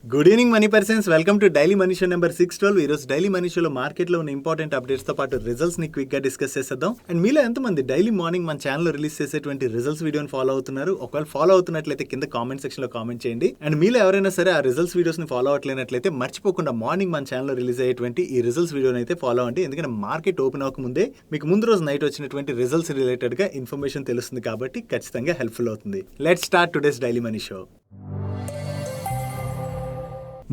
Good evening money persons, welcome to daily money show number 612. ఈరోజు daily money షోలో మార్కెట్లో ఉన్న ఇంపార్టెంట్ అప్డేట్స్ తో పాటు రిజల్ట్స్ ని క్విక్ గా డిస్కస్ చేసేద్దాం. అండ్ మీలో ఎంతమంది డైలీ మార్నింగ్ మన ఛానల్లో రిలీజ్ చేసేటువంటి రిజల్ట్స్ వీడియోని ఫాలో అవుతున్నారు? ఒకవేళ ఫాలో అవుతున్నట్లయితే కింద కామెంట్ సెక్షన్ లో కామెంట్ చేయండి. అండ్ మీలో ఎవరైనా సరే ఆ రిజల్ట్స్ వీడియోస్ ని ఫాలో అవ్వట్లేనట్లయితే మర్చిపోకుండా మార్నింగ్ మన ఛానల్లో రిలీజ్ అయ్యేటువంటి ఈ రిజల్ట్స్ వీడియోని అయితే ఫాలో అవ్వండి. ఎందుకంటే మార్కెట్ ఓపెన్ అవ్వకముందే మీకు ముందు రోజు నైట్ వచ్చినటువంటి రిజల్ట్స్ రిలేటెడ్ గా ఇన్ఫర్మేషన్ తెలుస్తుంది కాబట్టి ఖచ్చితంగా హెల్ప్ఫుల్ అవుతుంది. Let's start today's daily money show.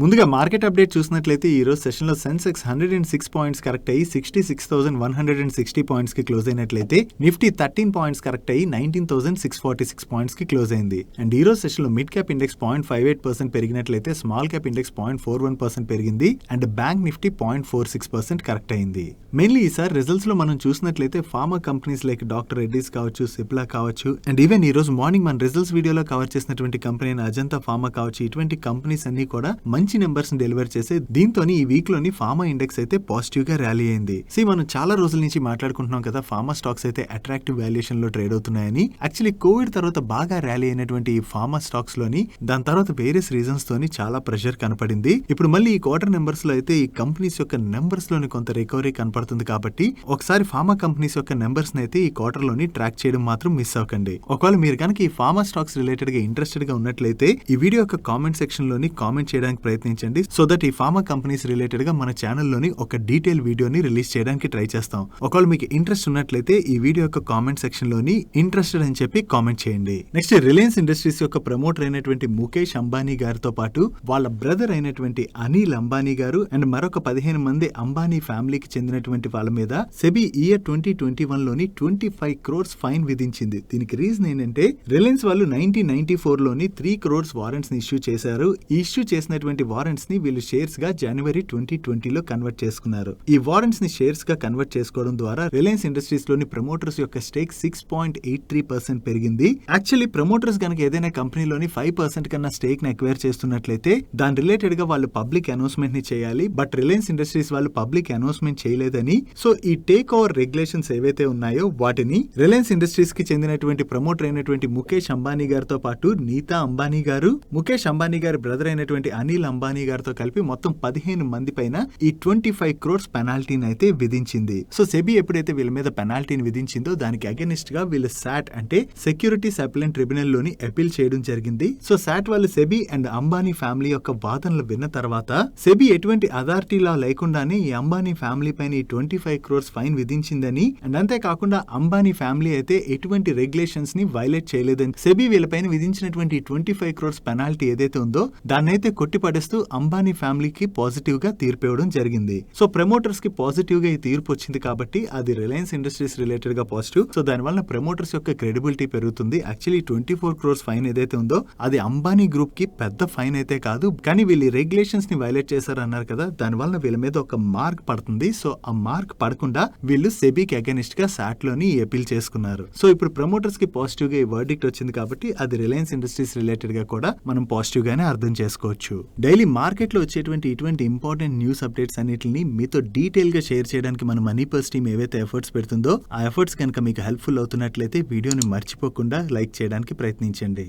ముందుగా మార్కెట్ అప్డేట్ చూసినట్లయితే ఈ రోజు సెషన్ లో సెన్సెక్స్ 106 పాయింట్స్ కరెక్ట్ అయ్యి 66,160 పాయింట్స్ కి క్లోజ్ అయినట్లయితే నిఫ్టీ 13 పాయింట్స్ కరెక్ట్ అయ్యి 19,646 పాయింట్స్ కి క్లోజ్ అయింది. అండ్ ఈ రోజు సెషన్ లో మిడ్ క్యాప్ ఇండెక్స్ 0.58% పెరిగినట్లయితే స్మాల్ క్యాప్ ఇండెక్స్ 0.41% పెరిగింది. అండ్ బ్యాంక్ నిఫ్టీ 0.46% కరెక్ట్ అయింది. మెయిన్లీ ఈసారి రిజల్ట్స్ లో మనం చూసినట్లయితే pharma companies like doctor Reddy's కావచ్చు, సిప్లా కావచ్చు, అండ్ ఈవెన్ ఈ రోజు మార్నింగ్ మన రిజల్ట్స్ వీడియోలో కవర్ చేసినటువంటి కంపెనీ అజంతా ఫార్మా కావచ్చు, ఇటువంటి కంపెనీస్ అన్ని కూడా మంచి నెంబర్స్ ని డెలివర్ చేసే దీంతో ఈ వీక్ లోని ఫార్మా ఇండెక్స్ అయితే పాజిటివ్ గా ర్యాలీ అయింది. మనం చాలా రోజుల నుంచి మాట్లాడుకుంటున్నాం కదా, ఫార్మా స్టాక్స్ అయితే అట్రాక్టివ్ వాల్యుయేషన్ లో ట్రేడ్ అవుతున్నాయని. యాక్చువల్లీ కోవిడ్ తర్వాత బాగా ర్యాలీ అయినటువంటి ఈ ఫార్మా స్టాక్స్ లోని దాని తర్వాత వేరియస్ రీజన్స్ తోని చాలా ప్రెషర్ కనపడింది. ఇప్పుడు మళ్ళీ ఈ క్వార్టర్ నెంబర్స్ లో అయితే ఈ కంపెనీస్ యొక్క నెంబర్స్ లోని కొంత రికవరీ కనపడుతుంది కాబట్టి ఒకసారి ఫార్మా కంపెనీస్ యొక్క నెంబర్స్ అయితే ఈ క్వార్టర్ లోని ట్రాక్ చేయడం మాత్రం మిస్ అవ్వకండి. ఒకవేళ మీరు కనుక ఈ ఫార్మా స్టాక్స్ రిలేటెడ్ గా ఇంట్రెస్టెడ్ గా ఉన్నట్లయితే ఈ వీడియో యొక్క కామెంట్ సెక్షన్ లోని కామెంట్ చేయడానికి ప్రయత్నించండి. సో దట్ ఈ ఫార్మా కంపెనీస్ రిలేటెడ్ గా మన ఛానల్లోని ఒక డీటెయిల్ వీడియోని రిలీజ్ చేయడానికి ట్రై చేస్తాం. ఒకవేళ మీకు ఇంట్రెస్ట్ ఉన్నట్లయితే ఈ వీడియో యొక్క కామెంట్ సెక్షన్ లోని ఇంట్రెస్టెడ్ అని చెప్పి కామెంట్ చేయండి. నెక్స్ట్ రిలయన్స్ ఇండస్ట్రీస్ యొక్క ప్రమోటర్ అయినటువంటి ముఖేష్ అంబానీ గారితో పాటు వాళ్ళ బ్రదర్ అయినటువంటి అనిల్ అంబానీ గారు అండ్ మరొక 15 మంది అంబానీ ఫ్యామిలీకి చెందినటువంటి వాళ్ళ మీద సెబీ ఇయర్ 2021 లోని 25 crores ఫైన్ విధించింది. దీనికి రీజన్ ఏంటంటే రిలయన్స్ వాళ్ళు 1994 లోని 3 crores వారెంట్స్ ని ఇష్యూ చేశారు. ఈ ఇష్యూ చేసినటువంటి వారెంట్స్ ని వీళ్ళు షేర్స్ గా జనవరి 2020 లో కన్వర్ట్ చేసుకున్నారు. ఈ వారెంట్స్ ని షేర్స్ గా కన్వర్ట్ చేసుకోవడం ద్వారా రిలయన్స్ ఇండస్ట్రీస్ లోని ప్రమోటర్స్ యొక్క స్టేక్ 6.83% పెరిగింది. యాక్చువల్లీ ప్రమోటర్స్ కనుక ఏదైనా కంపెనీలోని 5% కన్నా స్టేక్ ని అక్వైర్ చేస్తున్నట్లయితే దాని రిలేటెడ్ గా వాళ్ళు పబ్లిక్ అనౌన్స్మెంట్ ని చేయాలి. బట్ రిలయన్స్ ఇండస్ట్రీస్ వాళ్ళు పబ్లిక్ అనౌన్స్మెంట్ చేయలేదని, సో ఈ టేక్ ఓవర్ రెగ్యులేషన్స్ ఏవైతే ఉన్నాయో వాటిని రిలయన్స్ ఇండస్ట్రీస్ కి చెందినటువంటి ప్రమోటర్ అయినటువంటి ముఖేష్ అంబానీ గారితో పాటు నీతా అంబానీ గారు, ముఖేష్ అంబానీ గారి బ్రదర్ అయినటువంటి అనిల్ అంబానీ గారితో కలిపి మొత్తం 15 మంది పైన ఈ 25 crores పెనాల్టీని అయితే విధించింది. సో సెబీ ఎప్పుడైతే వీళ్ళ మీద పెనాల్టీని విధించిందో దానికి అగెనిస్ట్ గా వీళ్ళు సాట్ అంటే సెక్యూరిటీస్ అపిలెంట్ ట్రిబ్యునల్ లోని అపీల్ చేయడం జరిగింది. సో సాట్ వాళ్ళు సెబీ అండ్ అంబానీ ఫ్యామిలీ యొక్క వాదనలు విన్న తర్వాత సెబీ ఎటువంటి అథారిటీ లా లేకుండానే ఈ అంబానీ ఫ్యామిలీ పైన ఈ 25 crores ఫైన్ విధించిందని, అండ్ అంతేకాకుండా అంబానీ ఫ్యామిలీ అయితే ఎటువంటి రెగ్యులేషన్స్ ని వైలేట్ చేయలేదని సెబీ వీళ్ళపైన విధించినటువంటి 25 crores పెనాల్టీ ఏదైతే ఉందో దాన్ని అయితే కొట్టిపడేస్తూ అంబానీ ఫ్యామిలీకి పాజిటివ్ గా తీర్పు ఇవ్వడం జరిగింది. సో ప్రమోటర్స్ కి పాజిటివ్ గా ఈ తీర్పు వచ్చింది కాబట్టి అది రిలయన్స్ ఇండస్ట్రీస్ రిలేటెడ్ గా పాజిటివ్. సో దానివల్ల ప్రమోటర్స్ యొక్క క్రెడిబిలిటీ పెరుగుతుంది. యాక్చువల్లీ 24 crores ఫైన్ ఏదైతే ఉందో అది అంబానీ గ్రూప్ కి పెద్ద ఫైన్ అయితే కాదు, కానీ వీళ్ళు రెగ్యులేషన్స్ ని వైలేట్ చేశారన్నారు కదా, దానివల్ల వీళ్ళ మీద ఒక మార్క్ పడుతుంది. సో ఆ మార్క్ పడకుండా వీళ్ళు సెబీకి అగెనిస్ట్ గా సాట్ లోని అపీల్ చేసుకున్నారు. సో ఇప్పుడు ప్రమోటర్స్ కి పాజిటివ్ గా ఈ వర్డిక్ట్ వచ్చింది కాబట్టి అది రిలయన్స్ ఇండస్ట్రీస్ రిలేటెడ్ గా కూడా మనం పాజిటివ్ గానే అర్థం చేసుకోవచ్చు. డైలీ మార్కెట్ లో వచ్చేటువంటి ఇటువంటి ఇంపార్టెంట్ న్యూస్ అప్డేట్స్ అన్నిటిని మీతో డీటెయిల్ గా షేర్ చేయడానికి మన మనీ పర్స్ టీమ్ ఏవైతే ఎఫర్ట్స్ పెడుతుందో ఆ ఎఫర్ట్స్ కనుక మీకు హెల్ప్ఫుల్ అవుతున్నట్లయితే వీడియోని మర్చిపోకుండా లైక్ చేయడానికి ప్రయత్నించండి.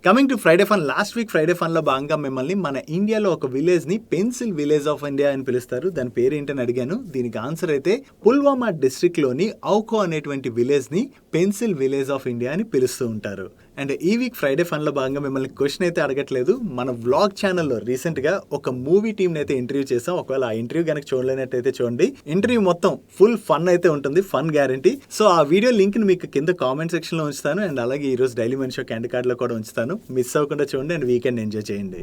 Coming to Friday fun, last week Friday fun లో భాగంగా మిమ్మల్ని మన ఇండియాలో ఒక విలేజ్ ని పెన్సిల్ విలేజ్ ఆఫ్ ఇండియా అని పిలుస్తారు, దాని పేరు ఏంటని అడిగాను. దీనికి ఆన్సర్ అయితే పుల్వామా డిస్ట్రిక్ట్ లోని ఔకో అనేటువంటి విలేజ్ ని పెన్సిల్ విలేజ్ ఆఫ్ ఇండియా అని పిలుస్తూ ఉంటారు. అండ్ ఈ వీక్ ఫ్రైడే ఫన్ లో భాగంగా మిమ్మల్ని క్వశ్చన్ అయితే అడగట్లేదు. మన వ్లాగ్ ఛానల్లో రీసెంట్ గా ఒక మూవీ టీమ్ అయితే ఇంటర్వ్యూ చేసాం. ఒకవేళ ఆ ఇంటర్వ్యూ కనుక చూడలేనట్టయితే చూడండి. ఇంటర్వ్యూ మొత్తం ఫుల్ ఫన్ అయితే ఉంటుంది, ఫన్ గ్యారంటీ. సో ఆ వీడియో లింక్ ని మీకు కింద కామెంట్ సెక్షన్ లో ఉంచుతాను, అండ్ అలాగే ఈ రోజు daily money show candy card లో కూడా ఉంచుతాను. మిస్ అవ్వకుండా చూడండి అండ్ వీకెండ్ ఎంజాయ్ చేయండి.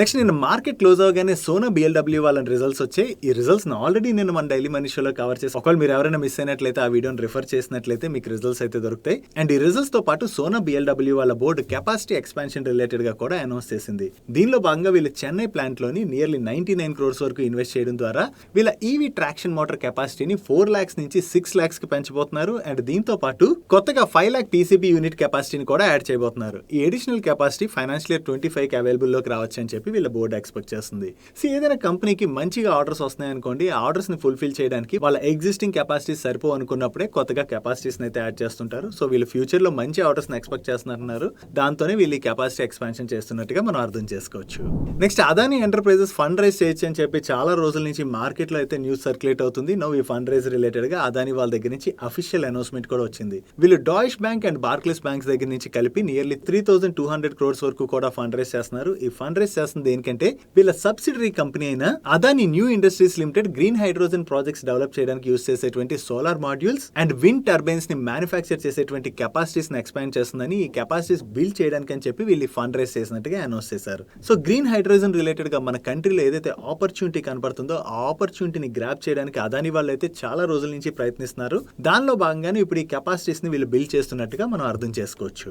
నెక్స్ట్ నేను మార్కెట్ క్లోజ్ అవగానే సోనా BLW వాళ్ళ రిజల్ట్స్ వచ్చాయి. ఈ రిజల్ట్స్ ఆల్రెడీ నేను మన డైలీ మనీ షోలో కవర్ చేసి, ఒకవేళ మీరు ఎవరైనా మిస్ అయినట్లయితే ఆ వీడియోని రిఫర్ చేసినట్లయితే మీకు రిజల్ట్స్ అయితే దొరుకుతాయి. అండ్ ఈ రిజల్ట్స్ తో పాటు సోనా BLW వాళ్ళ బోర్డు కెపాసిటీ ఎక్స్పాన్షన్ రిలేటెడ్ గా కూడా అనౌన్స్ చేసింది. దీనిలో భాగంగా వీళ్ళు చెన్నై ప్లాంట్ లోని నియర్లీ 99 crores వరకు ఇన్వెస్ట్ చేయడం ద్వారా వీళ్ళ ఈవీ ట్రాక్షన్ మోటార్ కెపాసిటీని 4 lakhs నుంచి 6 lakhs కి పెంచబోతున్నారు. అండ్ దీంతో పాటు కొత్తగా 5 lakh PCB యూనిట్ కెపాసిటీని కూడా యాడ్ చేయబోతున్నారు. ఈ additional capacity financial year 25 available లోకి రావచ్చు అని చెప్పి వీళ్ళ బోర్డు ఎక్స్పెక్ట్ చేస్తుంది. సో ఏదైనా కంపెనీకి మంచిగా ఆర్డర్స్ వస్తున్నాయి అనుకోండి, ఆ ఆర్డర్స్ ని ఫుల్ఫిల్ చేయడానికి వాళ్ళ ఎగ్జిస్టింగ్ కెపాసిటీస్ సరిపో అనుకున్నప్పుడే కొత్తగా కెపాసిటీస్ అయితే యాడ్ చేస్తుంటారు. సో వీళ్ళు ఫ్యూచర్ లో మంచి ఆర్డర్స్ ని ఎక్స్పెక్ట్ చేస్తున్నారు చేస్తున్నారు. దాంతోనే వీళ్ళు కెపాసిటీ ఎక్స్పాన్షన్ చేస్తున్నట్టుగా మనం అర్థం చేసుకోవచ్చు. Next Adani enterprises fund rise చేయొచ్చు అని చెప్పి చాలా రోజుల నుంచి మార్కెట్ లో అయితే న్యూస్ సర్క్యులేట్ అవుతుంది. నో ఈ ఫండ్ రైజ్ రిలేటెడ్ గా అదానీ వాళ్ళ దగ్గర నుంచి అఫీషియల్ అనౌన్స్మెంట్ కూడా వచ్చింది. వీళ్ళు Deutsche bank and Barclays banks దగ్గర నుంచి కలిపి నియర్లీ 3,200 crores వరకు కూడా ఫండ్ రైజ్ చేస్తున్నారు. ఈ ఫండ్ రైజ్ చేస్తుంది దేనికంటే వీళ్ళ సబ్సిడరీ కంపెనీ అయిన Adani new industries limited green hydrogen projects develop చేయడానికి యూజ్ చేసేటువంటి solar modules and wind turbines ని మ్యానుఫ్యాక్చర్ చేసేటువంటి కెపాసిటీస్ ని ఎక్స్పాండ్ చేస్తుందని, ఈ కెపాసిటీస్ బిల్డ్ చేయడానికి అని చెప్పి వీళ్ళు ఫండ్ రైజ్ చేసినట్టుగా అనౌన్స్ చేశారు. సో గ్రీన్ హైడ్రోజన్ రిలేటెడ్ గా మన కంట్రీలో ఏదైతే ఆపర్చునిటీ కనబడుతుందో ఆ ఆపర్చునిటీని గ్రాప్ చేయడానికి అదానీ వాళ్ళు అయితే చాలా రోజుల నుంచి ప్రయత్నిస్తున్నారు. దానిలో భాగంగానే ఇప్పుడు ఈ కెపాసిటీస్ ని వీళ్ళు బిల్డ్ చేస్తున్నట్టుగా మనం అర్థం చేసుకోవచ్చు.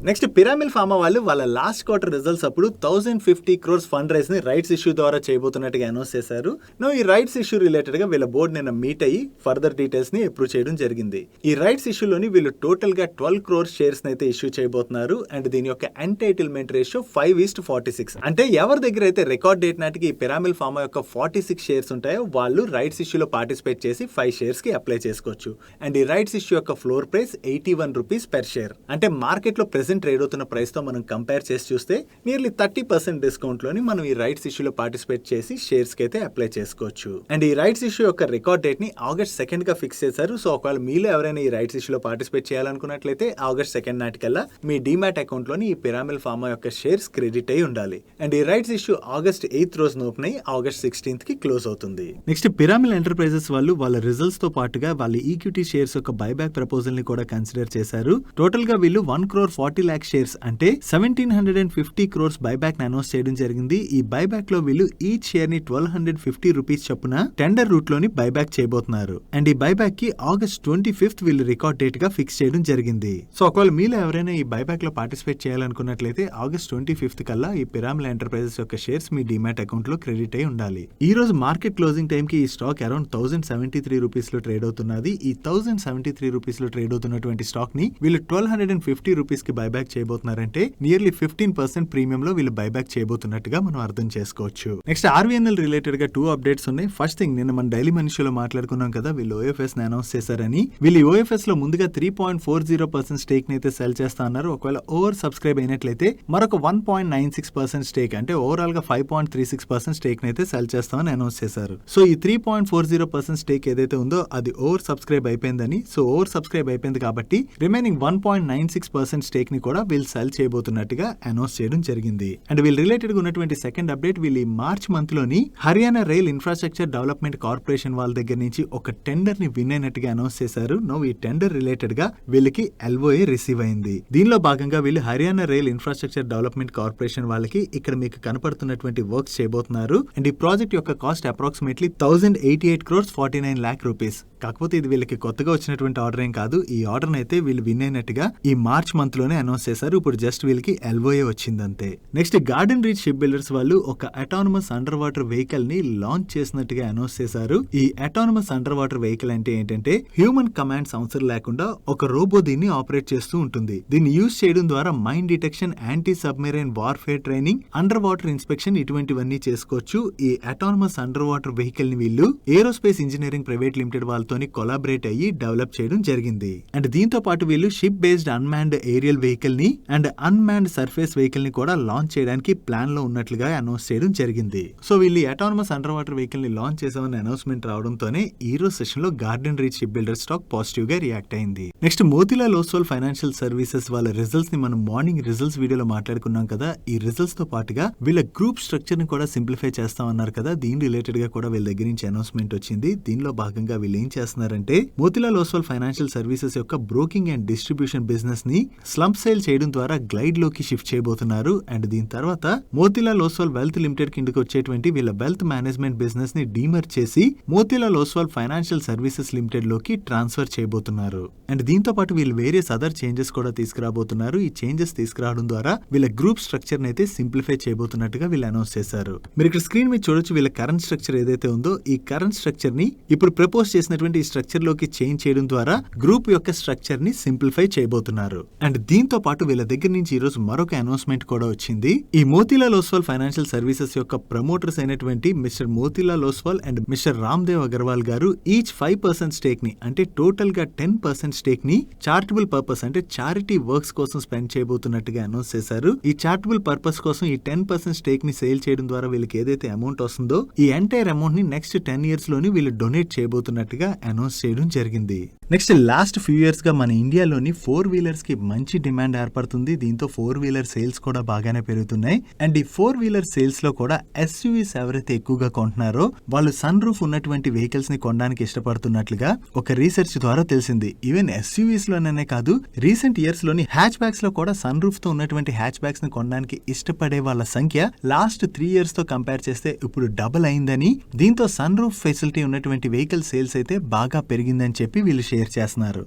నెక్స్ట్ పిరామిల్ ఫార్మా వాళ్ళు వాళ్ళ లాస్ట్ క్వార్టర్ రిజల్ట్స్ అప్పుడు 1,050 crores ఫండ్ రైజ్ ని రైట్స్ ఇష్యూ ద్వారా చేయబోతున్నట్టుగా అనౌన్స్ చేశారు. ఈ రైట్స్ ఇష్యూ రిలేటెడ్ గా వీళ్ళ బోర్డు నిన్న మీట్ అయ్యి ఫర్దర్ డీటెయిల్స్ ని అప్రూవ్ చేయడం జరిగింది. ఈ రైట్స్ ఇష్యూలోని వీళ్ళు టోటల్ గా 12 crores షేర్స్ అయితే ఇష్యూ చేయబోతున్నారు. అండ్ దీని యొక్క ఎంటైటిల్మెంట్ రేషియో 5:46. అంటే ఎవరి దగ్గర అయితే రికార్డ్ డేట్ నాటికి ఈ పిరామిల్ ఫార్మా యొక్క 46 షేర్స్ ఉంటాయో వాళ్ళు రైట్స్ ఇష్యూలో పార్టిసిపేట్ చేసి 5 షేర్స్ కి అప్లై చేసుకోవచ్చు. అండ్ ఈ రైట్స్ ఇష్యూ యొక్క floor price 81 rupees per share. అంటే మార్కెట్ లో ప్రెసెంట్ ట్రేడ్ అవుతున్న ప్రైస్ తో మనం కంపేర్ చేసి చూస్తే నియర్లీ 30% డిస్కౌంట్ లోని మనం ఈ రైట్స్ ఇష్యూలో పార్టిసిపేట్ చేసి షేర్స్ కి అయితే అప్లై చేసుకోవచ్చు. అండ్ ఈ రైట్స్ ఇష్యూ యొక్క రికార్డ్ డేట్ ని August 2 గా ఫిక్స్ చేశారు. సో ఒకవేళ మీలో ఎవరైనా ఈ రైట్స్ ఇష్యూలో పార్టిసిపేట్ చేయాలనుకున్నట్లయితే August 2 నాటికల్లా మీ డిమాట్ అకౌంట్ లోని ఈ పిరామిల్ ఫార్మా యొక్క షేర్స్ క్రెడిట్ అయి ఉండాలి. అండ్ ఈ రైట్స్ ఇష్యూ August 8 రోజున ఓపెన్ అయ్యి August 16 కి క్లోజ్ అవుతుంది. నెక్స్ట్ పిరామిల్ ఎంటర్ప్రైజెస్ వాళ్ళు వాళ్ళ రిజల్ట్స్ తో పాటుగా వాళ్ళ ఈక్విటీ షేర్స్ యొక్క బైబ్యాక్ ప్రపోజల్ ని కూడా కన్సిడర్ చేశారు. టోటల్ గా వీళ్ళు 1,40 lakh షేర్స్ అంటే 1,750 crores బైబ్యాక్ ని అనౌన్స్ చేయడం జరిగింది. ఈ బైబ్యాక్ లో వీళ్ళు ఈచ్ షేర్ ని 1,250 rupees చొప్పున టెండర్ రూట్ లోని బైబ్యాక్ చేయబోతున్నారు. అండ్ ఈ బైబ్యాక్ కి August 25th వీళ్ళు రికార్డ్ డేట్ గా ఫిక్స్ చేయడం జరిగింది. సో ఒకవేళ మీలో ఎవరైనా ఈ బైబ్యాక్ లో పార్టిసిపేట్ చేయాలనుకున్నట్లయితే August 25th కల్లా ఈ పిరామిల్ ఎంటర్ప్రైజెస్ యొక్క షేర్స్ మీ డిమాట్ అకౌంట్ లో క్రెడిట్ అయి ఉండాలి. ఈ రోజు మార్కెట్ క్లోజింగ్ టైం కి ఈ స్టాక్ అరౌండ్ 1,073 rupees లో ట్రేడ్ అవుతున్నది. ఈ 1,073 rupees లో ట్రేడ్ అవుతున్నటువంటి స్టాక్ ని వీళ్ళు 1,250 rupees కి బైబ్యాక్ చేయబోతున్నారంటే నియర్లీ 15% ప్రీమియం లో వీళ్ళు బైబ్యాక్ చేయబోతున్నట్టుగా మనం అర్థం చేసుకోవచ్చు. నెక్స్ట్ RVNL రిలేటెడ్ గా 2 అప్డేట్స్ ఉన్నాయి. ఫస్ట్ థింగ్ నిన్న మన డైలీ మనిషిలో మాట్లాడుకున్నాం కదా, వీళ్ళు OFS ని అనౌన్స్ చేశారని. వీళ్ళు OFS లో ముందుగా 3.40% స్టేక్ ని అయితే సెల్ చేస్తా అన్నారు. ఒకవేళ ఓవర్ సబ్స్క్రైబ్ అయినట్లయితే మరొక 1.96% స్టేక్ అంటే ఓవరాల్ గా 5.36% స్టేక్ ని అయితే సెల్ చేస్తామని అనౌన్స్ చేశారు. సో ఈ 3.40% స్టేక్ ఏదైతే ఉందో అది ఓవర్ సబ్స్క్రైబ్ అయిపోయిందని. సో ఓవర్ సబ్స్క్రైబ్ అయిపోయింది కాబట్టి రిమైనింగ్ 1.96% స్టేక్ ని కూడా వీళ్ళు సెల్ చేయబోతున్నట్టుగా అనౌన్స్ చేయడం జరిగింది. అండ్ వీళ్ళు రిలేటెడ్ గా ఉన్నటువంటి సెకండ్ అప్డేట్, వీళ్ళు ఈ మార్చ్ మంత్ లోని Haryana rail infrastructure development corporation వాళ్ళ దగ్గర నుంచి ఒక టెండర్ ని విన్ అయినట్టుగా అనౌన్స్ చేశారు. ఈ టెండర్ రిలేటెడ్ గా వీళ్ళకి LOA రిసీవ్ అయింది. దీనిలో భాగంగా వీళ్ళు Haryana rail infrastructure development corporation వాళ్ళకి ఇక్కడ మీకు కనపడుతున్నటువంటి వర్క్స్ చేయబోతున్నారు. అండ్ ఈ ప్రాజెక్ట్ యొక్క cost approximately 1,088 crores 49 lakh rupees. కాకపోతే ఇది వీళ్ళకి కొత్తగా వచ్చినటువంటి ఆర్డర్ ఏం కాదు. ఈ ఆర్డర్ అయితే వీళ్ళు విన్ అయినట్టుగా ఈ మార్చ్ మంత్ లోనే అనౌన్స్ చేశారు. ఇప్పుడు జస్ట్ వీళ్ళకి LOA వచ్చిందంతే. Next garden reach ship builders వాళ్ళు ఒక అటానమస్ అండర్ వాటర్ వెహికల్ ని లాంచ్ చేసినట్టుగా అనౌన్స్ చేశారు. ఈ అటానమస్ అండర్ వాటర్ వెహికల్ అంటే ఏంటంటే హ్యూమన్ కమాండ్స్ అవసరం లేకుండా ఒక రోబో దీన్ని ఆపరేట్ చేస్తూ ఉంటుంది. దీన్ని యూజ్ చేయడం ద్వారా mine detection, anti submarine warfare training, under water inspection ఇటువంటివన్నీ చేసుకోవచ్చు. ఈ అటానమస్ అండర్ వాటర్ వెహికల్ ని వీళ్ళు ఏరోస్పేస్ ఇంజనీరింగ్ ప్రైవేట్ లిమిటెడ్ వాళ్ళతోని కొలాబరేట్ అయ్యి డెవలప్ చేయడం జరిగింది. అండ్ దీంతో పాటు వీళ్ళు ship based unmanned aerial vehicle ని అండ్ అన్మాన్డ్ సర్ఫేస్ వెహికల్ ని కూడా లాంచ్ చేయడానికి ప్లాన్ లో ఉన్నట్లుగా అనౌన్స్ చేయడం జరిగింది. సో వీళ్ళు అటానమస్ అండర్ వాటర్ వెహికల్ ని లాంచ్ చేసామని అనౌన్స్మెంట్ రావడంతోనే ఈ రోజు సెషన్ లో garden reach ship builder stock positive గా రియాక్ట్ అయింది. Next Motilal Oswal financial services వాళ్ళ రిజల్ట్స్ ని మనం మార్నింగ్ రిజల్ట్స్ వీడియోలో మాట్లాడుకున్నాం కదా. ఈ రిజల్ట్స్ తో పాటుగా వీళ్ళ గ్రూప్ స్ట్రక్చర్ ని కూడా సింప్లిఫై చేస్తామన్నారు కదా. దీని రిలేటెడ్ గా కూడా వీళ్ళ దగ్గర నుంచి అనౌన్స్మెంట్ వచ్చింది. దీనిలో భాగంగా వీళ్ళు ఏం చేస్తున్నారంటే మోతిలాల్ ఓస్వాల్ ఫైనాన్షియల్ సర్వీసెస్ యొక్క బ్రోకింగ్ అండ్ డిస్ట్రిబ్యూషన్ బిజినెస్ ని స్లంప్ సేల్ చేయడం ద్వారా గ్లైడ్ లోకి షిఫ్ట్ చేయబోతున్నారు. అండ్ దీని తర్వాత మోతిలాల్ ఓస్వాల్ వెల్త్ లిమిటెడ్ కిందకి వచ్చేటువంటి వీళ్ళ వెల్త్ మేనేజ్మెంట్ బిజినెస్ ని డీమర్ చేసి Motilal Oswal financial services limited లోకి ట్రాన్స్ఫర్ చేయబోతున్నారు. అండ్ దీంతో పాటు వీళ్ళు వేరియస్ అదర్ చేంజెస్ కూడా తీసుకురాబోతున్నారు. ఈ చేంజెస్ తీసుకురావడం ద్వారా వీళ్ళ గ్రూప్ స్ట్రక్చర్ ని అయితే సింప్లిఫై చేయబోతున్నట్టుగా వీళ్ళు అనౌన్స్ చేశారు. మీరు ఇక్కడ స్క్రీన్ మీద చూడొచ్చు వీళ్ళ కరెంట్ స్ట్రక్చర్ ఏదైతే ఉందో ఈ కరెంట్ స్ట్రక్చర్ ని ఇప్పుడు ప్రపోజ్ చేసినటువంటి ఈ స్ట్రక్చర్ లోకి చేంజ్ చేయడం ద్వారా గ్రూప్ యొక్క స్ట్రక్చర్ ని సింప్లిఫై చేయబోతున్నారు. అండ్ దీంతో పాటు వీళ్ళ దగ్గర నుంచి ఈ రోజు మరొక అనౌన్స్మెంట్ కూడా వచ్చింది. ఈ మోతిలాల్ ఓస్వాల్ ఫైనాన్షియల్ సర్వీసెస్ యొక్క ప్రమోటర్స్ అయినటువంటి mister Motilal Oswal and mister Ramdev Agarwal గారు ఈచ్ 5% స్టేక్ ని అంటే టోటల్ గా 10% స్టేక్ ని చారిటబుల్ పర్పస్ అంటే చారిటీ వర్క్స్ కోసం స్పెండ్ చేయబోతున్నట్టుగా అనౌన్స్ చేశారు. ఈ చారిటబుల్ పర్పస్ కోసం ఈ 10% స్టేక్ ని సేల్ చేయడం ద్వారా వీళ్ళకి ఏదైతే అమౌంట్ వస్తుందో ఈ ఎంటైర్ అమౌంట్ ని నెక్స్ట్ 10 years లోని వీళ్ళు డొనేట్ చేయబోతున్నట్టుగా అనౌన్స్ చేయడం జరిగింది. నెక్స్ట్ లాస్ట్ ఫ్యూ ఇయర్స్ గా మన ఇండియాలోని 4-wheelers కి మంచి డిమాండ్ ఏర్పడుతుంది. దీంతో 4-wheeler సేల్స్ కూడా బాగానే పెరుగుతున్నాయి. అండ్ ఈ 4-wheeler సేల్స్ లో కూడా SUVs ఎవరైతే ఎక్కువగా కొంటున్నారో వాళ్ళు సన్ రూఫ్ ఉన్నటువంటి వెహికల్స్ ని కొనడానికి ఇష్టపడుతున్నట్లుగా ఒక రీసెర్చ్ ద్వారా తెలిసింది. ఈవెన్ SUVs లోనే కాదు, రీసెంట్ ఇయర్స్ లోని హ్యాచ్ బ్యాక్స్ లో కూడా సన్ రూఫ్ తో ఉన్నటువంటి హ్యాచ్ బ్యాక్స్ ని కొనడానికి ఇష్టపడే వాళ్ళ సంఖ్య లాస్ట్ 3 years తో కంపేర్ చేస్తే ఇప్పుడు డబుల్ అయిందని, దీంతో సన్ రూఫ్ ఫెసిలిటీ ఉన్నటువంటి వెహికల్ సేల్స్ అయితే బాగా పెరిగిందని చెప్పి వీళ్ళు షేర్ చేస్తున్నారు.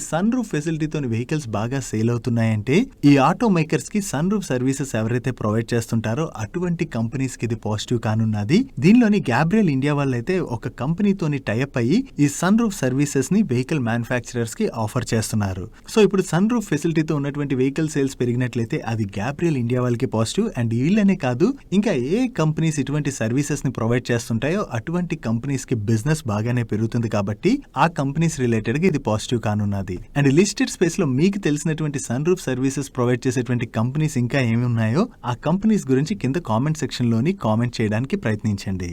సన్ రూఫ్ ఫెసిలిటీతో వెహికల్స్ బాగా సేల్ అవుతున్నాయంటే ఈ ఆటో మేకర్స్ కి సన్ రూఫ్ సర్వీసెస్ ఎవరైతే ప్రొవైడ్ చేస్తుంటారో అటువంటి కంపెనీస్ కి ఇది పాజిటివ్ కానున్నది. దీనిలోని గ్యాబ్రియల్ ఇండియా వాళ్ళైతే ఒక కంపెనీతోని టైఅప్ అయ్యి ఈ సన్ రూఫ్ సర్వీసెస్ ని వెహికల్ మ్యానుఫ్యాక్చరర్స్ కి ఆఫర్ చేస్తున్నారు. సో ఇప్పుడు సన్ రూఫ్ ఫెసిలిటీతో ఉన్నటువంటి వెహికల్ సేల్స్ పెరిగినట్లయితే అది గ్యాబ్రియల్ ఇండియా వాళ్ళకి పాజిటివ్. అండ్ వీళ్ళనే కాదు, ఇంకా ఏ కంపెనీస్ ఇటువంటి సర్వీసెస్ ని ప్రొవైడ్ చేస్తుంటాయో అటువంటి కంపెనీస్ కి బిజినెస్ బాగానే పెరుగుతుంది కాబట్టి ఆ కంపెనీస్ రిలేటెడ్ గా ఇది పాజిటివ్ కానున్నది. అండ్ లిస్టెడ్ స్పేస్ లో మీకు తెలిసినటువంటి సన్ రూఫ్ సర్వీసెస్ ప్రొవైడ్ చేసేటువంటి కంపెనీస్ ఇంకా ఏమి ఉన్నాయో ఆ కంపెనీస్ గురించి కింద కామెంట్ సెక్షన్ లోని కామెంట్ చేయడానికి ప్రయత్నించండి.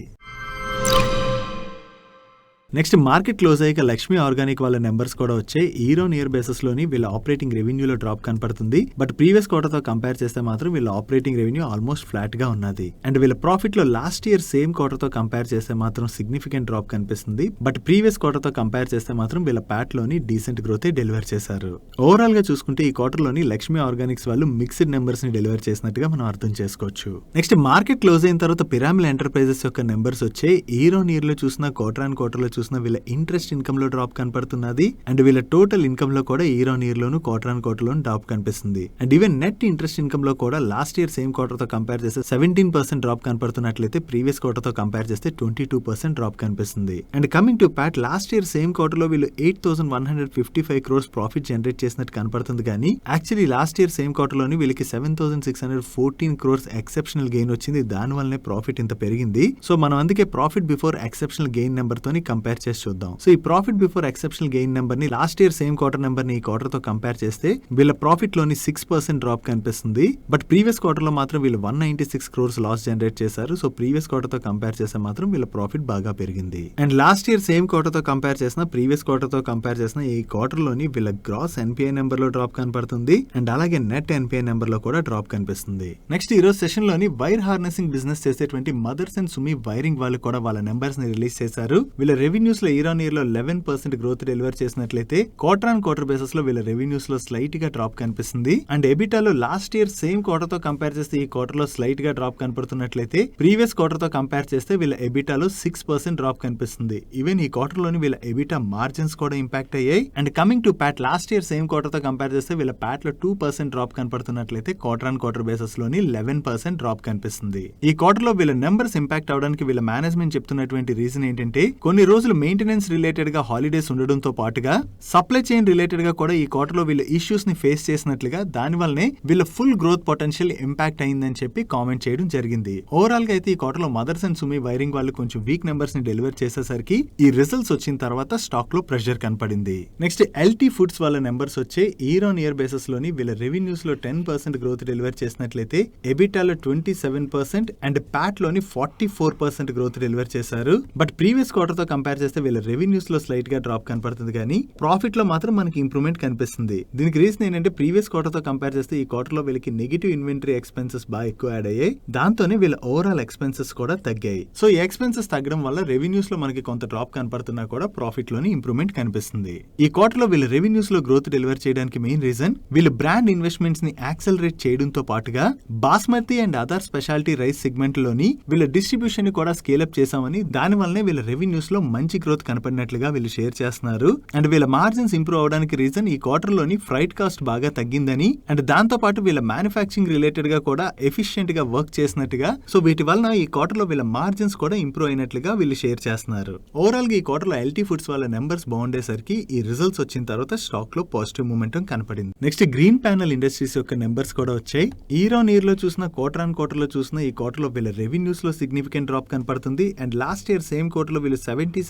నెక్స్ట్ మార్కెట్ క్లోజ్ అయ్యాక లక్ష్మీ ఆర్గానిక్ వాళ్ళ నెంబర్స్ కూడా వచ్చాయి. ఇయర్ బేసిస్ లోని వీళ్ళ ఆపరేటింగ్ రెవెన్యూలో డ్రాప్ కనపడుతుంది. బట్ ప్రీవియస్ క్వార్టర్ తో కంపేర్ చేస్తే మాత్రం వీళ్ళ ఆపరేటింగ్ రెవెన్యూ ఆల్మోస్ట్ ఫ్లాట్ గా ఉన్నది. అండ్ వీళ్ళ ప్రాఫిట్ లో లాస్ట్ ఇయర్ సేమ్ క్వార్టర్ తో కంపేర్ చేస్తే మాత్రం సిగ్నిఫికెంట్ డ్రాప్ కనిపిస్తుంది. బట్ ప్రీవియస్ క్వార్టర్ తో కంపేర్ చేస్తే మాత్రం వీళ్ళ ప్యాట్ లోని డీసెంట్ గ్రోత్ డెలివర్ చేశారు. ఓవరాల్ గా చూసుకుంటే ఈ క్వార్టర్ లోని లక్ష్మీ ఆర్గానిక్స్ వాళ్ళు మిక్స్డ్ నెంబర్స్ ని డెలివర్ చేసినట్టుగా మనం అర్థం చేసుకోవచ్చు. నెక్స్ట్ మార్కెట్ క్లోజ్ అయిన తర్వాత పిరామిల్ ఎంటర్ప్రైజెస్ యొక్క నెంబర్స్ వచ్చాయి. ఇయర్ లో చూసిన క్వార్టర్ లో చూసిన వీళ్ళ ఇంట్రెస్ట్ ఇన్కమ్ లో డ్రాప్ కనపడుతున్నది. అండ్ వీళ్ళ టోటల్ ఇన్కమ్ లో కూడా ఇయర్ లోను క్వార్టర్ లోను డ్రాప్ కనిపిస్తుంది. And even net interest income లో కూడా లాస్ట్ ఇయర్ సేమ్ క్వార్టర్ తో కంపేర్ చేస్తే 17% డ్రాప్ కనపడుతున్నట్లయితే ప్రీవియస్ క్వార్టర్ తో కంపేర్ చేస్తే 22% డ్రాప్ కనిపిస్తుంది. And coming to PAT, last year same quarter లో వీళ్ళు 8,155 crores ప్రాఫిట్ జనరేట్ చేసినట్టు కనపడుతుంది. కానీ actually last year same quarter లోని వీళ్ళకి 7,614 crores ఎక్సెప్షనల్ గెయిన్ వచ్చింది. దాని వల్లనే ప్రాఫిట్ ఇంత పెరిగింది. సో మనం అందుకే profit before exceptional gain number తోని కంపేర్ చేసి చూద్దాం. సో ఈ profit before exceptional gain number ని last year same quarter number ని ఈ క్వార్టర్ తో కంపేర్ చేస్తే వీళ్ళ ప్రాఫిట్ లోని 6% డ్రాప్ కనిపిస్తుంది. బట్ ప్రీవియస్ క్వార్టర్ లో మాత్రం వీళ్ళు 196 crores లాస్ జనరేట్ చేశారు. సో ప్రీవియస్ క్వార్టర్ తో కంపేర్ చేస్తే మాత్రం వీళ్ళ ప్రాఫిట్ బాగా పెరిగింది. And last year same quarter తో కంపేర్ చేసిన ప్రీవియస్ క్వార్టర్ తో కంపేర్ చేసిన ఈ క్వార్టర్ లోని వీళ్ళ గ్రాస్ ఎన్పిఐ నెంబర్ లో డ్రాప్ కనపడుతుంది. అండ్ అలాగే నెట్ ఎన్పిఐ నెంబర్ లో కూడా డ్రాప్ కనిపిస్తుంది. నెక్స్ట్ ఈ రోజు సెషన్ లోని వైర్ హార్నెసింగ్ బిజినెస్ చేసేటువంటి మదర్సన్ సుమి వైరింగ్ వాళ్ళు కూడా వాళ్ళ నెంబర్స్ ని రిలీజ్ చేశారు. వీళ్ళ రెవెన్యూస్ లో ఇయర్ లో 11% గ్రోత్ డెలివర్ చేసినట్లయితే క్వార్టర్ బేసిస్ లో వీళ్ళ రెవెన్యూస్ లో స్లైట్ గా డ్రాప్ కనిపిస్తుంది. అండ్ ఎబిటాలో లాస్ట్ ఇయర్ సేమ్ క్వార్టర్ తో కంపేర్ చేస్తే ఈ క్వార్టర్ లో స్లైట్ గా డ్రాప్ కనపడుతున్నట్లయితే ప్రీవియస్ క్వార్టర్ తో కంపేర్ చేస్తే వీళ్ళ ఎబిటాలో 6% డ్రాప్ కనిపిస్తుంది. ఈవెన్ ఈ క్వార్టర్ లోని వీళ్ళ ఎబిటా మార్జిన్స్ కూడా ఇంపాక్ట్ అయ్యాయి. And coming to PAT, last year same quarter తో కంపేర్ చేస్తే వీళ్ళ ప్యాట్ లో 2% డ్రాప్ కనపడుతున్నట్లయితే క్వార్టర్ బేసిస్ లోని 11% డ్రాప్ కనిపిస్తుంది. ఈ క్వార్టర్ లో వీళ్ళ నెంబర్స్ ఇంపాక్ట్ అవడానికి వీళ్ళ మేనేజ్మెంట్ చెప్తున్నటువంటి రీజన్ ఏంటంటే కొన్ని రోజులు మెయింటెనెన్స్ రిలేటెడ్ గా హాలిడేస్ ఉండడంతో పాటుగా సప్లై చైన్ రిలేటెడ్ గా కూడా ఈ క్వార్టర్ లో వీళ్ళ ఇష్యూస్ ని ఫేస్ చేసినట్లుగా దాని వల్లనే వీళ్ళ ఫుల్ గ్రోత్ పొటెన్షియల్ ఇంపాక్ట్ అయిందని చెప్పి కామెంట్ చేయడం జరిగింది. ఓవరాల్ గా అయితే ఈ క్వార్టర్ లో మదర్సన్ సుమి వైరింగ్ వాళ్ళు కొంచెం వీక్ నెంబర్స్ ని డెలివర్ చేసేసరికి ఈ రిజల్ట్స్ వచ్చిన తర్వాత స్టాక్ లో ప్రెషర్ కనపడింది. నెక్స్ట్ ఎల్టీ ఫుడ్స్ వాళ్ళ నెంబర్స్ వచ్చే ఇయర్ బేసిస్ లోని వీళ్ళ రెవెన్యూస్ లో 10% గ్రోత్ డెలివర్ చేసినట్లయితే ఎబిటాలో 27% అండ్ ప్యాట్ లోని 44% గ్రోత్ డెలివర్ చేశారు. బట్ ప్రీవియస్ క్వార్టర్ తో కంపేర్ చేస్తే వీళ్ళ రెవెన్యూస్ లో స్లైట్ గా డ్రాప్ కనపడుతుంది. కానీ ప్రాఫిట్ లో మాత్రం మనకి ఇంప్రూవ్మెంట్ కనిపిస్తుంది. దీనికి రీజన్ ఏంటంటే ప్రీవియస్ క్వార్టర్ తో కంపేర్ చేస్తే ఈ క్వార్టర్ లో వీళ్ళకి నెగిటివ్ ఇన్వెంటరీ ఎక్స్పెన్సెస్ బాగా ఎక్కువ యాడ్ అయ్యాయి. దాంతోనే వీళ్ళ ఓవరాల్ ఎక్స్పెన్సెస్ కూడా తగ్గాయి. సో ఈ ఎక్స్పెన్సెస్ తగ్గడం వల్ల రెవెన్యూస్ లో మనకి కొంత డ్రాప్ కనపడుతున్నా కూడా ప్రాఫిట్ లోని ఇంప్రూవ్మెంట్ కనిపిస్తుంది. ఈ క్వార్టర్ లో వీళ్ళ రెవెన్యూస్ లో గ్రోత్ డెలివర్ చేయడానికి మెయిన్ రీజన్ వీళ్ళు బ్రాండ్ ఇన్వెస్ట్మెంట్స్ ని యాక్సలరేట్ చేయడంతో పాటుగా basmati and other speciality rice segment లోని వీళ్ళ డిస్ట్రిబ్యూషన్ ని కూడా స్కేల్ అప్ చేశామని, దాని వల్లనే వీళ్ళ రెవెన్యూస్ లో మంచి గ్రోత్ కనపడినట్లుగా వీళ్ళు షేర్ చేస్తున్నారు. అండ్ వీళ్ళ మార్జిన్స్ ఇంప్రూవ్ అవడానికి రీజన్ ఈ క్వార్టర్ లోని ఫ్రైట్ కాస్ట్ బాగా తగ్గిందని, అండ్ దాంతో పాటు వీళ్ళ మ్యానుఫ్యాక్చరింగ్ రిలేటెడ్ గా కూడా ఎఫిషియెంట్ గా వర్క్ చేసినట్టుగా. సో వీటి వలన ఈ క్వార్టర్ లో వీళ్ళ మార్జిన్స్ కూడా ఇంప్రూవ్ అయినట్లుగా వీళ్ళు షేర్ చేస్తున్నారు. ఓవరాల్ గా ఈ క్వార్టర్ లో ఎల్టీ ఫుడ్స్ వాళ్ళ నెంబర్స్ బాగుండేసరికి ఈ రిజల్ట్స్ వచ్చిన తర్వాత స్టాక్ లో పాజిటివ్ మూమెంటం కనపడింది. నెక్స్ట్ గ్రీన్ ప్యానల్ ఇండస్ట్రీస్ యొక్క నెంబర్స్ కూడా వచ్చాయి. ఇయర్ లో చూసిన క్వార్టర్ లో చూసిన ఈ క్వార్టర్ లో వీళ్ళ రెవెన్యూస్ లో సిగ్నిఫికెంట్ డ్రాప్ కనపడుతుంది. And last year same quarter లో వీళ్ళు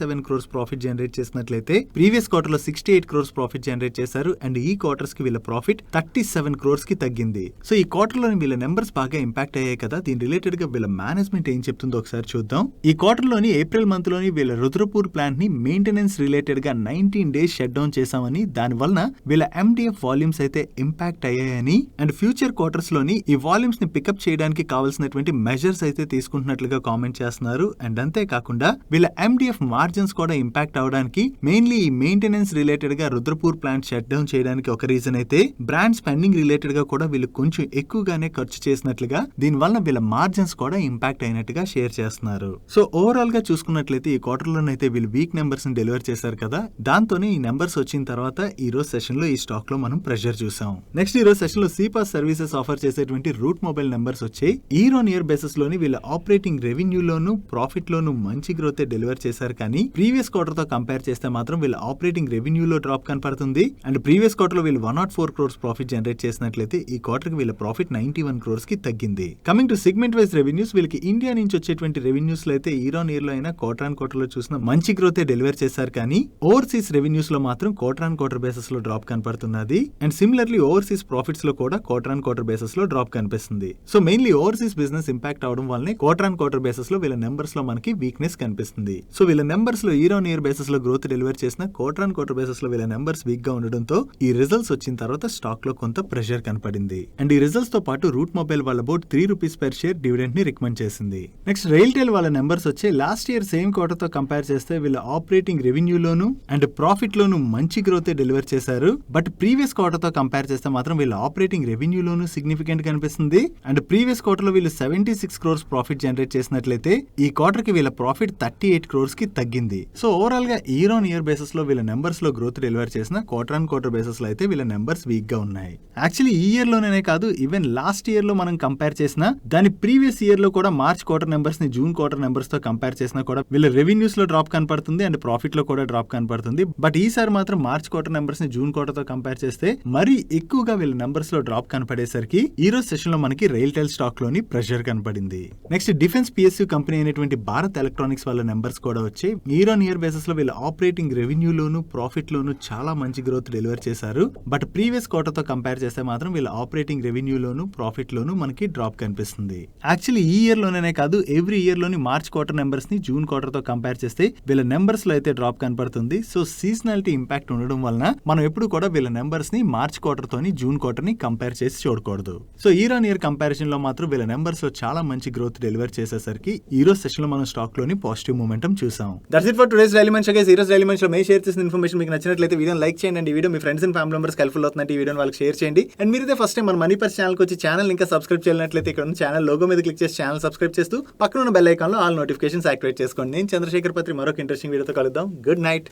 47 crores ప్రాఫిట్ జనరేట్ చేసినట్లయితే ప్రీవియస్ క్వార్టర్ లో 68 crores ప్రాఫిట్ జనరేట్ చేశారు. అండ్ ఈ క్వార్టర్స్ కి వీళ్ళ ప్రాఫిట్ 37 crores కి తగ్గింది. సో ఈ క్వార్టర్ లోని వీళ్ళ నెంబర్స్ బాగా ఇంపాక్ట్ అయ్యాయి కదా. దీని రిలేటెడ్ గా వీళ్ళ మేనేజ్మెంట్ ఏం చెప్తుందో ఒకసారి చూద్దాం. ఈ క్వార్టర్ లోని ఏప్రిల్ మంత్ లోని వీళ్ళ రుద్రపూర్ ప్లాంట్ ని మెయింటెనెన్స్ రిలేటెడ్ గా 19 days షట్ డౌన్ చేశామని, దాని వలన వీళ్ళ MDF వాల్యూమ్స్ అయితే ఇంపాక్ట్ అయ్యాయని అండ్ ఫ్యూచర్ క్వార్టర్స్ లోని ఈ వాల్యూమ్స్ ని పికప్ చేయడానికి కావాల్సినటువంటి మెజర్స్ అయితే తీసుకుంటున్నట్లుగా కామెంట్ చేస్తున్నారు. అండ్ అంతేకాకుండా వీళ్ళ MDF మార్జిన్స్ కూడా ఇంపాక్ట్ అవడానికి మెయిన్లీ ఈ మెయింటెనెన్స్ రిలేటెడ్ గా రుద్రపూర్ ప్లాంట్ షట్ డౌన్ చేయడానికి ఒక రీజన్ అయితే, బ్రాండ్ స్పెండింగ్ రిలేటెడ్ గా కూడా వీళ్ళు కొంచెం ఎక్కువగానే ఖర్చు చేసినట్లుగా, దీని వల్ల వీళ్ళ మార్జిన్స్ కూడా ఇంపాక్ట్ అయినట్టుగా షేర్ చేస్తున్నారు. సో ఓవరాల్ గా చూసుకున్నట్లయితే ఈ క్వార్టర్ లోనైతే వీళ్ళు వీక్ నెంబర్స్ ని డెలివర్ చేశారు కదా. దాంతోనే ఈ నెంబర్స్ వచ్చిన తర్వాత ఈ రోజు సెషన్ లో ఈ స్టాక్ లో మనం ప్రెషర్ చూసాం. నెక్స్ట్ ఈ రోజు సెషన్ లో సిపాస్ సర్వీసెస్ ఆఫర్ చేసేటువంటి రూట్ మొబైల్ నెంబర్స్ వచ్చాయి. ఇయర్ ఆన్ ఇయర్ బేసిస్ లోని వీళ్ళ ఆపరేటింగ్ రెవెన్యూ లోను ప్రాఫిట్ లోను మంచి గ్రోత్ డెలివర్ చేశారు. కానీ ప్రీవియస్ క్వార్టర్ తో కంపేర్ చేస్తే మాత్రం వీళ్ళ ఆపరేటింగ్ రెవెన్యూ లో డ్రాప్ కనపడుతుంది. అండ్ ప్రీవియస్ క్వార్టర్ లో వీళ్ళు 104 crores ప్రాఫిట్ జనరేట్ చేసినట్లయితే ఈ క్వార్టర్ కి వీళ్ళ ప్రాఫిట్ 91 crores కి తగ్గింది. Coming to segment wise revenues, వీళ్ళకి ఇండియా నుంచి వచ్చేటువంటి రెవెన్యూస్ లో అయితే ఇయర్ ఆన్ ఇయర్ లో అయినా క్వార్టర్ ఆన్ క్వార్టర్ లో చూసిన మంచి గ్రోత్ డెలివర్ చేశారు. కానీ ఓవర్సీస్ రెవెన్యూస్ లో మాత్రం క్వార్టర్ ఆన్ క్వార్టర్ బేసిస్ లో డ్రాప్ కనపడుతున్నది. అండ్ సిమిలర్లీ ఓవర్సీస్ ప్రాఫిట్స్ లో కూడా క్వార్టర్ ఆన్ క్వార్టర్ బేసిస్ లో డ్రాప్ కనిపిస్తుంది. So mainly overseas business impact అవడం వల్లనే క్వార్టర్ ఆన్ క్వార్టర్ బేసిస్ లో వీళ్ళ నెంబర్స్ లో మనకి వీక్నెస్ కనిపిస్తుంది. సో వీళ్ళ నెంబర్స్ లో ఇయర్ ఆన్ ఇయర్ బేసిస్ లో గ్రోత్ డెలివర్ చేసిన క్వార్టర్ ఆన్ క్వార్టర్ బేసిస్ లో వీళ్ళ నెంబర్స్ వీక్ గా ఉండడంతో ఈ రిజల్ట్స్ వచ్చిన తర్వాత స్టాక్ లో కొంత ప్రెషర్ కనపడింది. అండ్ ఈ రిజల్ట్స్ తో పాటు రూట్ మొబైల్ వాళ్ళ about 3 rupees per share dividend ని రికమెండ్ చేసింది. నెక్స్ట్ రైల్టెల్ వాళ్ళ నెంబర్స్ వచ్చే లాస్ట్ ఇయర్ సేమ్ క్వార్టర్ తో కంపేర్ చేస్తే వీళ్ళ ఆపరేటింగ్ రెవెన్యూ లోను అండ్ ప్రాఫిట్ లోను మంచి గ్రోత్ డెలివర్ చేశారు. బట్ ప్రీవియస్ క్వార్టర్ తో కంపేర్ చేస్తే మాత్రం వీళ్ళ ఆపరేటింగ్ రెవెన్యూ లోను సిగ్నిఫికెంట్ కనిపిస్తుంది. అండ్ ప్రీవియస్ క్వార్టర్ లో వీళ్ళు 76 crores ప్రాఫిట్ జనరేట్ చేసినట్లయితే ఈ క్వార్టర్ కి వీళ్ళ ప్రాఫిట్ 38 crores కి తగ్గింది. సో ఓవరాల్ గా ఇయర్ ఆన్ ఇయర్ బేసిస్ లో వీళ్ళ నెంబర్స్ లో గ్రోత్ డెలివర్ చేసిన క్వార్టర్ ఆన్ క్వార్టర్ బేసిస్ లో అయితే వీళ్ళ నెంబర్స్ వీక్ గా ఉన్నాయి. యాక్చువల్లీ ఈ ఇయర్ లోనే కాదు, ఈవెన్ లాస్ట్ ఇయర్ లో మనం కంపేర్ చేసిన దాని ప్రీవియస్ ఇయర్ లో కూడా మార్చ్ క్వార్టర్ నెంబర్స్ ని జూన్ క్వార్టర్ నెంబర్స్ తో కంపేర్ చేసినా కూడా వీళ్ళ రెవెన్యూస్ లో డ్రాప్ కనపడుతుంది అండ్ ప్రాఫిట్ లో కూడా డ్రాప్ కనపడుతుంది. బట్ ఈసారి మాత్రం మార్చ్ క్వార్టర్ నెంబర్స్ ని జూన్ క్వార్టర్ తో కంపేర్ చేస్తే మరీ ఎక్కువగా వీళ్ళ నెంబర్స్ లో డ్రాప్ కనపడేసరికి ఈ రోజు సెషన్ లో మనకి రైల్టెల్ స్టాక్ లోని ప్రెషర్ కనపడింది. నెక్స్ట్ డిఫెన్స్ PSU కంపెనీ అయినటువంటి భారత్ ఎలక్ట్రానిక్స్ వాళ్ళ నెంబర్స్ కూడా వచ్చాయి. ఇయర్ ఆన్ ఇయర్ బేసిస్ లో వీళ్ళ ఆపరేటింగ్ రెవెన్యూ లోను ప్రాఫిట్ లోను చాలా మంచి గ్రోత్ డెలివర్ చేశారు. బట్ ప్రీవియస్ క్వార్టర్ తో కంపేర్ చేస్తే మాత్రం వీళ్ళ ఆపరేటింగ్ రెవెన్యూ లోను ప్రాఫిట్ లోను మనకి డ్రాప్ కనిపిస్తుంది. యాక్చువల్లీ ఈ ఇయర్ లోనే కాదు, ఎవ్రీ ఇయర్ లోని మార్చ్ క్వార్టర్ నెంబర్స్ ని జూన్ క్వార్టర్ తో కంపేర్ చేస్తే వీళ్ళ నెంబర్స్ లో అయితే డ్రాప్ కనపడుతుంది. సో సీజనాలిటీ ఇంపాక్ట్ ఉండడం వలన మనం ఎప్పుడు కూడా వీళ్ళ నెంబర్స్ ని మార్చ్ క్వార్టర్ తోని జూన్ క్వార్టర్ ని కంపేర్ చేసి చూడకూడదు. So year on year comparison లో మాత్రం వీళ్ళ నెంబర్స్ లో చాలా మంచి గ్రోత్ డెలివర్ చేసేసరికి ఈ రోజు సెషన్ లో మనం స్టాక్ లోని పాజిటివ్ మూమెంటం చూసాం. That's it for today's daily munch. ఈ రోజు డైలీ మంచ్ లో మేము షేర్ చేసిన ఇన్ఫర్మేషన్ మీకు నచ్చినట్లయితే వీడియోని లైక్ చేయండి. అండ్ ఈ video me friends and family members helpful అవుతుందంటే ఈ వీడియోని వాళ్ళకి షేర్ చేయండి. అండ్ మీరైతే ఫస్ట్ టైం మన మనీ పర్స్ ఛానల్ కి వచ్చి ఛానల్ ఇంకా సబ్స్క్రైబ్ చేయాలన్నట్లయితే ఇక్కడ ఉన్న ఛానల్ లోగో మీద క్లిక్ చేసి ఛానల్ సబ్స్క్రైబ్ చేస్తూ పక్కన ఉన్న బెల్ ఐకాన్ లో ఆల్ నోటిఫికేషన్స్ యాక్టివేట్ చేసుకోండి. నేను చంద్రశేఖర్ పత్రి మరొక ఇంట్రెస్టింగ్ వీడియోతో కలుద్దాం. Good night.